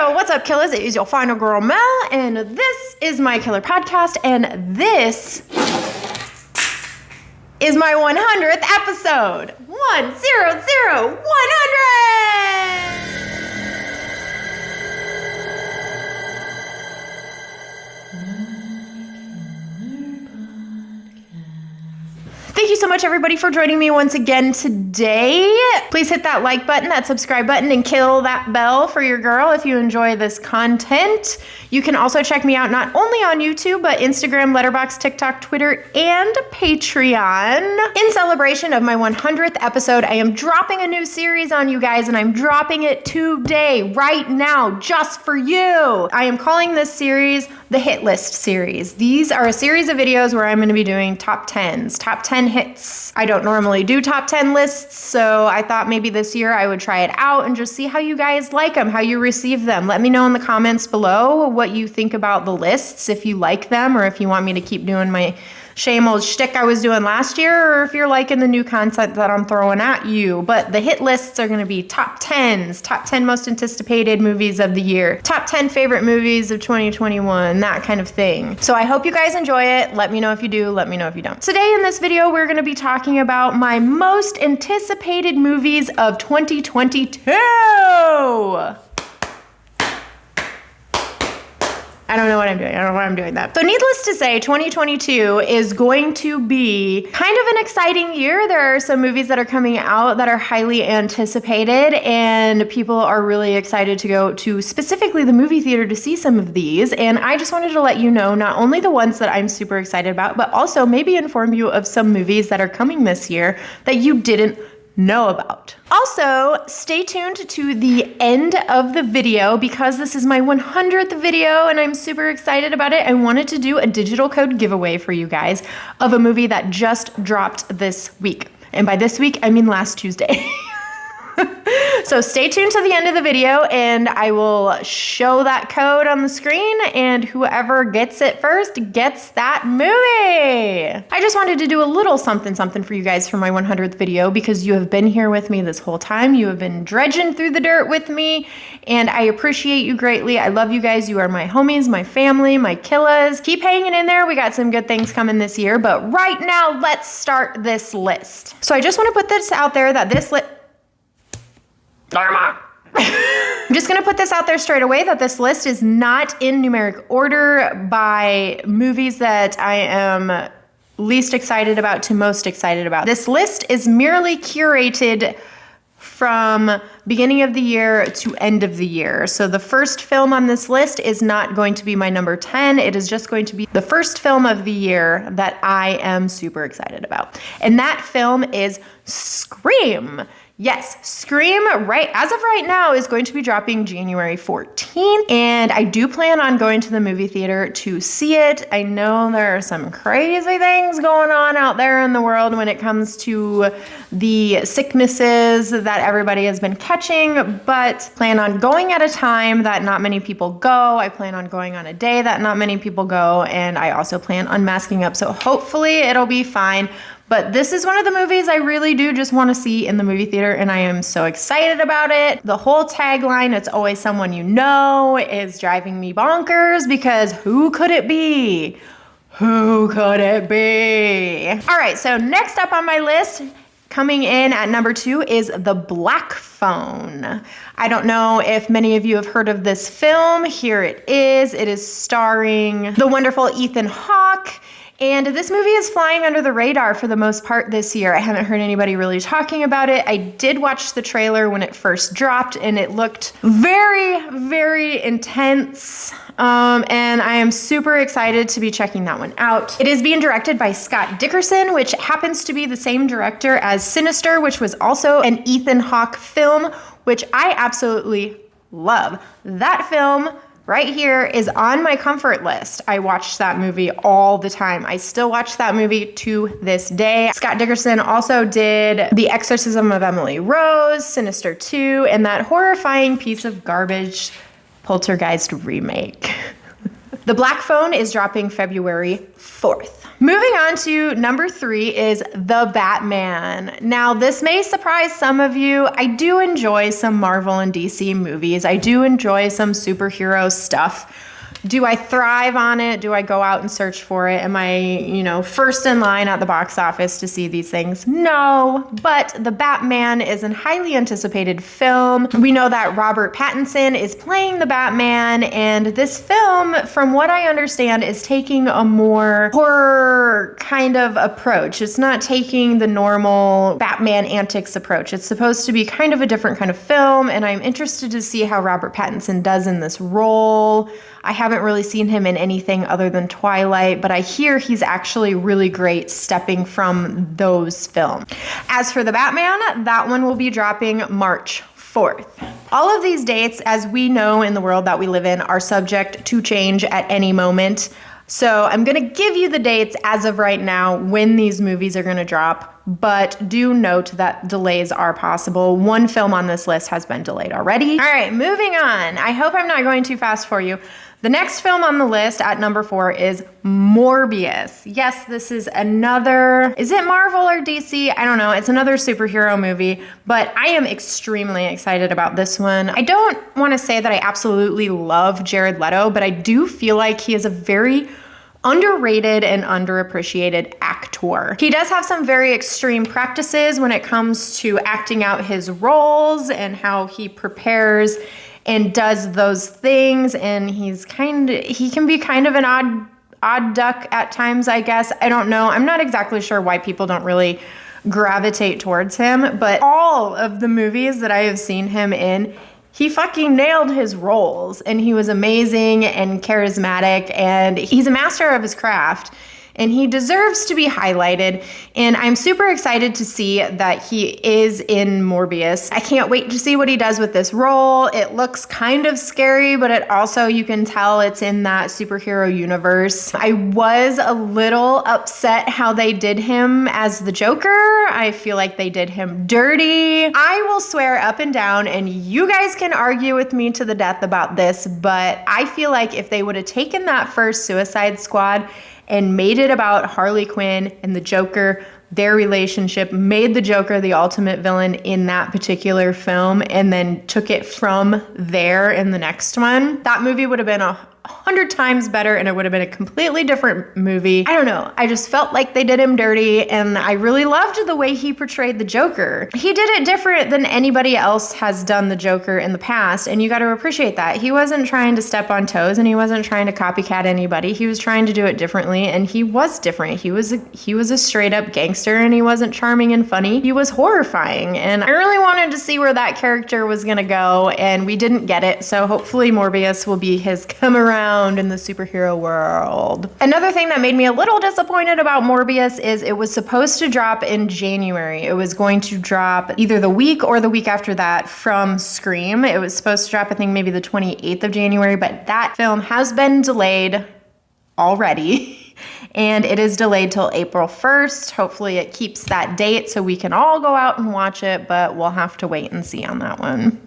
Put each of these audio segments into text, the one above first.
Yo, what's up, killers? It is your final girl, Mel, and this is my killer podcast, and this is my 100th episode. 100! Thank you so much, everybody, for joining me once again today. Please hit that like button, that subscribe button, and kill that bell for your girl if you enjoy this content. You can also check me out not only on YouTube, but Instagram, Letterboxd, TikTok, Twitter, and Patreon. In celebration of my 100th episode, I am dropping a new series on you guys, and I'm dropping it today, right now, just for you. I am calling this series the Hit List series. These are a series of videos where I'm going to be doing top 10s, top 10 hits. I don't normally do top 10 lists, so I thought maybe this year I would try it out and just see how you guys like them, how you receive them. Let me know in the comments below what you think about the lists, if you like them, or if you want me to keep doing my same old shtick I was doing last year, or if you're liking the new content that I'm throwing at you. But the hit lists are going to be top 10s, top 10 most anticipated movies of the year, top 10 favorite movies of 2021, that kind of thing. So I hope you guys enjoy it. Let me know if you do, let me know if you don't. Today in this video, we're going to be talking about my most anticipated movies of 2022. I don't know what I'm doing. I don't know why I'm doing that. So needless to say, 2022 is going to be kind of an exciting year. There are some movies that are coming out that are highly anticipated, and people are really excited to go to specifically the movie theater to see some of these. And I just wanted to let you know not only the ones that I'm super excited about, but also maybe inform you of some movies that are coming this year that you didn't know about. Also, stay tuned to the end of the video because this is my 100th video and I'm super excited about it. I wanted to do a digital code giveaway for you guys of a movie that just dropped this week. And by this week, I mean last Tuesday. So stay tuned to the end of the video and I will show that code on the screen, and whoever gets it first gets that movie. I just wanted to do a little something for you guys for my 100th video because you have been here with me this whole time. You have been dredging through the dirt with me and I appreciate you greatly. I love you guys. You are my homies, my family, my killas. Keep hanging in there. We got some good things coming this year, but right now let's start this list. So I just want to put this out there that this list I'm just going to put this out there straight away that this list is not in numeric order by movies that I am least excited about to most excited about. This list is merely curated from beginning of the year to end of the year. So the first film on this list is not going to be my number 10. It is just going to be the first film of the year that I am super excited about. And that film is Scream. Yes, Scream, right as of right now, is going to be dropping January 14th, and I do plan on going to the movie theater to see it. I know there are some crazy things going on out there in the world when it comes to the sicknesses that everybody has been catching, but plan on going at a time that not many people go. I plan on going on a day that not many people go, and I also plan on masking up, so hopefully it'll be fine. But this is one of the movies I really do just want to see in the movie theater, and I am so excited about it. The whole tagline, "It's always someone you know," is driving me bonkers because who could it be? Who could it be? All right, so next up on my list, coming in at number 2 is The Black Phone. I don't know if many of you have heard of this film. Here it is. It is starring the wonderful Ethan Hawke. And this movie is flying under the radar for the most part this year. I haven't heard anybody really talking about it. I did watch the trailer when it first dropped and it looked very, very intense. And I am super excited to be checking that one out. It is being directed by Scott Dickerson, which happens to be the same director as Sinister, which was also an Ethan Hawke film, which I absolutely love. That film right here is on my comfort list. I watched that movie all the time. I still watch that movie to this day. Scott Dickerson also did The Exorcism of Emily Rose, Sinister 2, and that horrifying piece of garbage Poltergeist remake. The Black Phone is dropping February 4th. Moving on to number 3 is The Batman. Now, this may surprise some of you. I do enjoy some Marvel and DC movies. I do enjoy some superhero stuff. Do I thrive on it? Do I go out and search for it? Am I, first in line at the box office to see these things? No, but The Batman is a highly anticipated film. We know that Robert Pattinson is playing the Batman, and this film, from what I understand, is taking a more horror kind of approach. It's not taking the normal Batman antics approach. It's supposed to be kind of a different kind of film, and I'm interested to see how Robert Pattinson does in this role. I haven't really seen him in anything other than Twilight, but I hear he's actually really great stepping from those films. As for The Batman, that one will be dropping March 4th. All of these dates, as we know in the world that we live in, are subject to change at any moment. So I'm going to give you the dates as of right now when these movies are going to drop, but do note that delays are possible. One film on this list has been delayed already. All right, moving on. I hope I'm not going too fast for you. The next film on the list at number 4 is Morbius. Yes, this is another, is it Marvel or DC? I don't know. It's another superhero movie, but I am extremely excited about this one. I don't want to say that I absolutely love Jared Leto, but I do feel like he is a very underrated and underappreciated actor. He does have some very extreme practices when it comes to acting out his roles and how he prepares and does those things, and he can be kind of an odd duck at times, I guess. I don't know. I'm not exactly sure why people don't really gravitate towards him, but all of the movies that I have seen him in, he fucking nailed his roles, and he was amazing and charismatic, and he's a master of his craft. And he deserves to be highlighted, and I'm super excited to see that he is in Morbius. I can't wait to see what he does with this role. It looks kind of scary, but it also, you can tell it's in that superhero universe. I was a little upset how they did him as the Joker. I feel like they did him dirty. I will swear up and down, and you guys can argue with me to the death about this, but I feel like if they would have taken that first Suicide Squad and made it about Harley Quinn and the Joker, their relationship, made the Joker the ultimate villain in that particular film, and then took it from there in the next one, that movie would have been 100 times better, and it would have been a completely different movie. I don't know. I just felt like they did him dirty, and I really loved the way he portrayed the Joker. He did it different than anybody else has done the Joker in the past, and you got to appreciate that. He wasn't trying to step on toes, and he wasn't trying to copycat anybody. He was trying to do it differently, and he was different. He was a straight up gangster, and he wasn't charming and funny. He was horrifying, and I really wanted to see where that character was gonna go, and we didn't get it, so hopefully Morbius will be his come around in the superhero world. Another thing that made me a little disappointed about Morbius is it was supposed to drop in January. It was going to drop either the week or the week after that from Scream. It was supposed to drop, I think, maybe the 28th of January, but that film has been delayed already. And it is delayed till April 1st. Hopefully it keeps that date so we can all go out and watch it, but we'll have to wait and see on that one.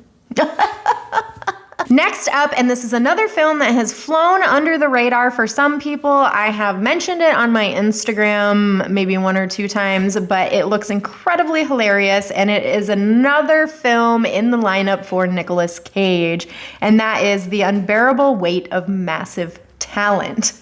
Next up, and this is another film that has flown under the radar for some people. I have mentioned it on my Instagram maybe 1 or 2 times, but it looks incredibly hilarious, and it is another film in the lineup for Nicolas Cage, and that is The Unbearable Weight of Massive Talent.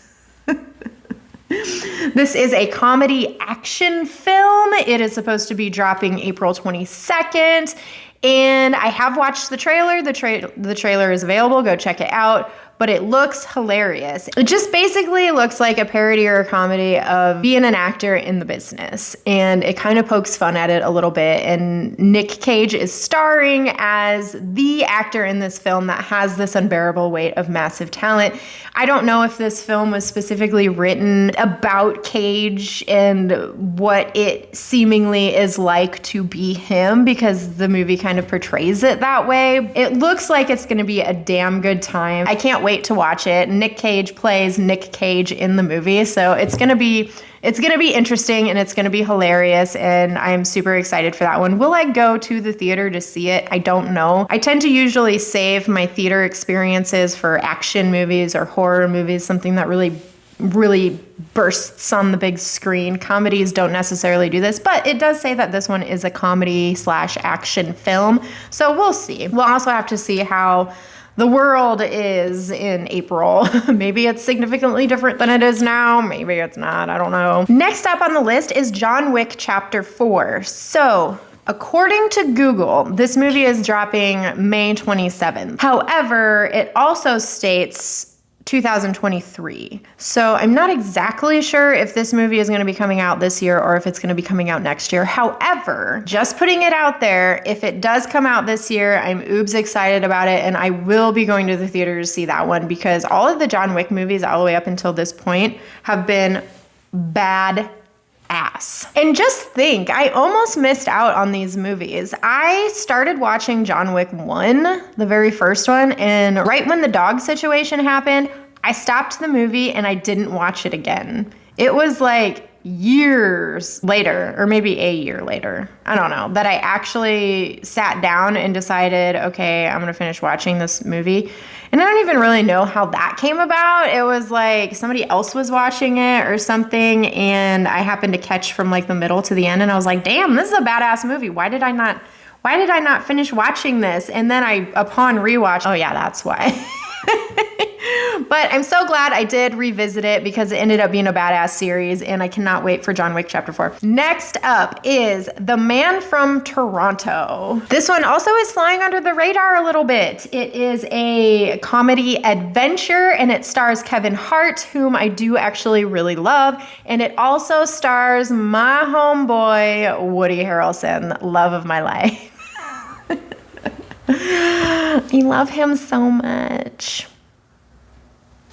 This is a comedy action film. It is supposed to be dropping April 22nd. And I have watched the trailer. The trailer is available. Go check it out. But it looks hilarious. It just basically looks like a parody or a comedy of being an actor in the business. And it kind of pokes fun at it a little bit. And Nick Cage is starring as the actor in this film that has this unbearable weight of massive talent. I don't know if this film was specifically written about Cage and what it seemingly is like to be him, because the movie kind of portrays it that way. It looks like it's going to be a damn good time. I can't wait wait to watch it. Nick Cage plays Nick Cage in the movie, so it's gonna be interesting and it's gonna be hilarious, and I'm super excited for that one. Will I go to the theater to see it? I don't know. I tend to usually save my theater experiences for action movies or horror movies, something that really bursts on the big screen. Comedies don't necessarily do this, but it does say that this one is a comedy/action film, so we'll see. We'll also have to see how the world is in April. Maybe it's significantly different than it is now. Maybe it's not. I don't know. Next up on the list is John Wick Chapter 4. So, according to Google, this movie is dropping May 27th. However, it also states 2023. So I'm not exactly sure if this movie is going to be coming out this year or if it's going to be coming out next year. However, just putting it out there, if it does come out this year, I'm oobs excited about it, and I will be going to the theater to see that one because all of the John Wick movies all the way up until this point have been bad ass. And just think, I almost missed out on these movies. I started watching John Wick 1, the very first one, and right when the dog situation happened, I stopped the movie and I didn't watch it again. It was like years later, or maybe a year later, I don't know, that I actually sat down and decided, okay, I'm gonna finish watching this movie. And I don't even really know how that came about. It was like somebody else was watching it or something, and I happened to catch from like the middle to the end, and I was like, damn, this is a badass movie. Why did I not finish watching this? And then upon rewatch, oh yeah, that's why. But I'm so glad I did revisit it because it ended up being a badass series, and I cannot wait for John Wick Chapter 4. Next up is The Man from Toronto. This one also is flying under the radar a little bit. It is a comedy adventure, and it stars Kevin Hart, whom I do actually really love, and it also stars my homeboy, Woody Harrelson, love of my life. I love him so much.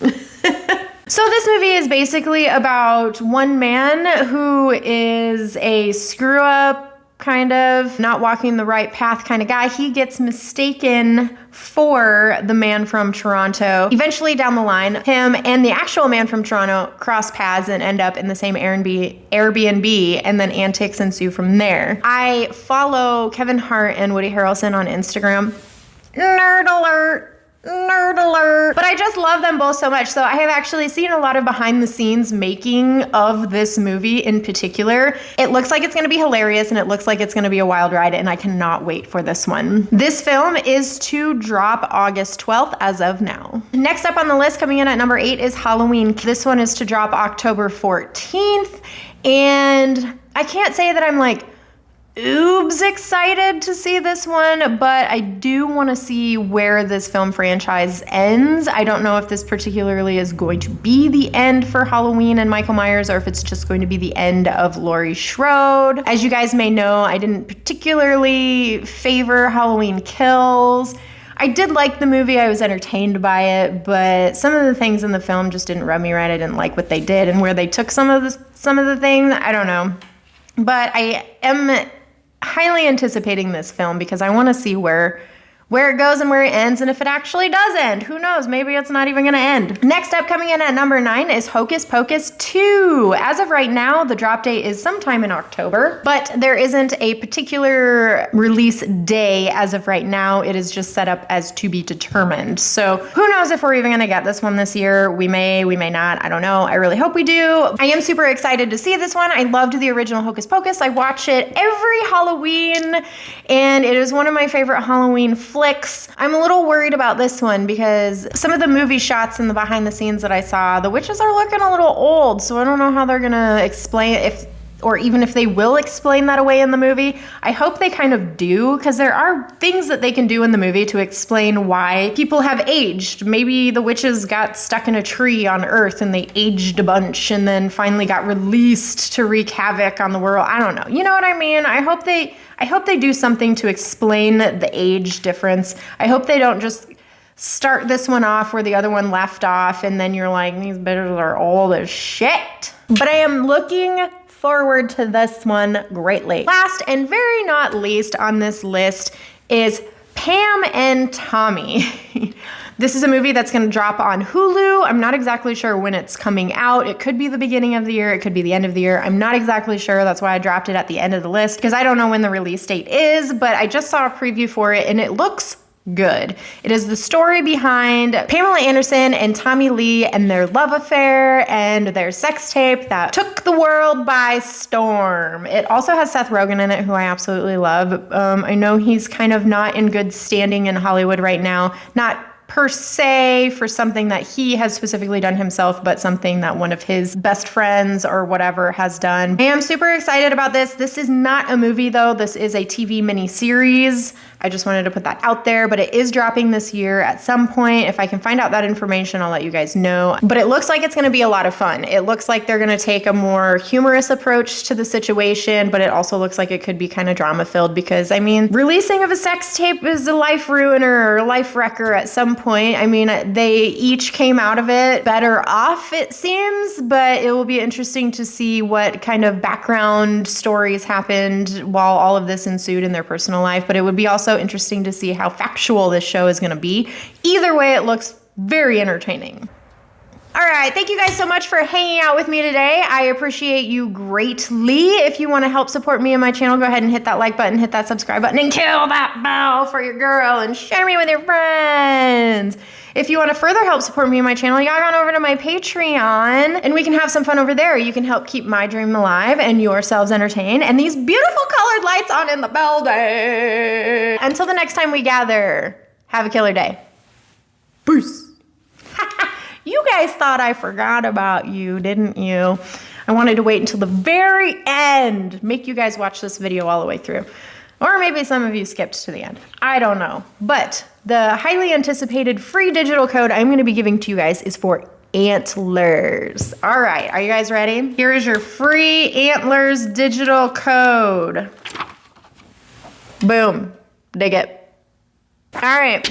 So this movie is basically about one man who is a screw up, kind of not walking the right path kind of guy. He gets mistaken for the man from Toronto. Eventually down the line, him and the actual man from Toronto cross paths and end up in the same Airbnb, and then antics ensue from there. I follow Kevin Hart and Woody Harrelson on Instagram. Nerd alert. Nerd alert. But I just love them both so much. So I have actually seen a lot of behind the scenes making of this movie in particular. It looks like it's going to be hilarious, and it looks like it's going to be a wild ride, and I cannot wait for this one. This film is to drop August 12th as of now. Next up on the list, coming in at number 8, is Halloween. This one is to drop October 14th, and I can't say that I'm like oobs excited to see this one, but I do want to see where this film franchise ends. I don't know if this particularly is going to be the end for Halloween and Michael Myers, or if it's just going to be the end of Laurie Strode. As you guys may know, I didn't particularly favor Halloween Kills. I did like the movie, I was entertained by it, but some of the things in the film just didn't rub me right. I didn't like what they did and where they took some of the things. I don't know. But I am highly anticipating this film because I want to see where it goes and where it ends, and if it actually does end. Who knows? Maybe it's not even going to end. Next up, coming in at number 9, is Hocus Pocus 2. As of right now, the drop date is sometime in October, but there isn't a particular release day as of right now. It is just set up as to be determined. So who knows if we're even going to get this one this year. We may not. I don't know. I really hope we do. I am super excited to see this one. I loved the original Hocus Pocus. I watch it every Halloween, and it is one of my favorite Halloween flicks. I'm a little worried about this one because some of the movie shots and the behind the scenes that I saw, the witches are looking a little old, so I don't know how they're gonna explain or even if they will explain that away in the movie. I hope they kind of do, because there are things that they can do in the movie to explain why people have aged. Maybe the witches got stuck in a tree on Earth and they aged a bunch and then finally got released to wreak havoc on the world. I don't know. You know what I mean? I hope they do something to explain the age difference. I hope they don't just start this one off where the other one left off and then you're like, these bitches are old as shit. But I am looking forward to this one greatly. Last and very not least on this list is Pam and Tommy. This is a movie that's going to drop on Hulu. I'm not exactly sure when it's coming out. It could be the beginning of the year. It could be the end of the year. I'm not exactly sure. That's why I dropped it at the end of the list, because I don't know when the release date is, but I just saw a preview for it and it looks good. It is the story behind Pamela Anderson and Tommy Lee and their love affair and their sex tape that took the world by storm. It also has Seth Rogen in it, who I absolutely love. I know he's kind of not in good standing in Hollywood right now. Not per se for something that he has specifically done himself, but something that one of his best friends or whatever has done. I am super excited about this. This is not a movie though. This is a TV miniseries. I just wanted to put that out there, but it is dropping this year at some point. If I can find out that information, I'll let you guys know. But it looks like it's gonna be a lot of fun. It looks like they're gonna take a more humorous approach to the situation, but it also looks like it could be kind of drama filled because, I mean, releasing of a sex tape is a life ruiner or life wrecker at some point. I mean, they each came out of it better off, it seems, but it will be interesting to see what kind of background stories happened while all of this ensued in their personal life. But it would be also interesting to see how factual this show is going to be. Either way, it looks very entertaining. All right, thank you guys so much for hanging out with me today. I appreciate you greatly. If you want to help support me and my channel, go ahead and hit that like button, hit that subscribe button, and kill that bell for your girl, and share me with your friends. If you want to further help support me and my channel, you gotta go on over to my Patreon, and we can have some fun over there. You can help keep my dream alive and yourselves entertained, and these beautiful colored lights on in the building. Until the next time we gather, have a killer day. Peace. You guys thought I forgot about you, didn't you? I wanted to wait until the very end, make you guys watch this video all the way through. Or maybe some of you skipped to the end. I don't know. But the highly anticipated free digital code I'm gonna be giving to you guys is for Antlers. All right, are you guys ready? Here is your free Antlers digital code. Boom, dig it. All right.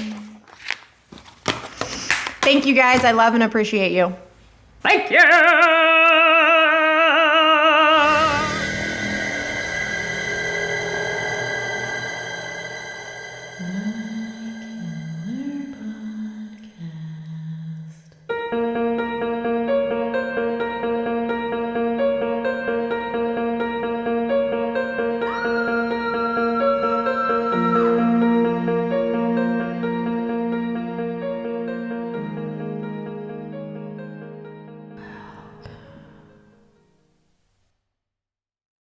Thank you guys, I love and appreciate you. Thank you! My Killer Podcast.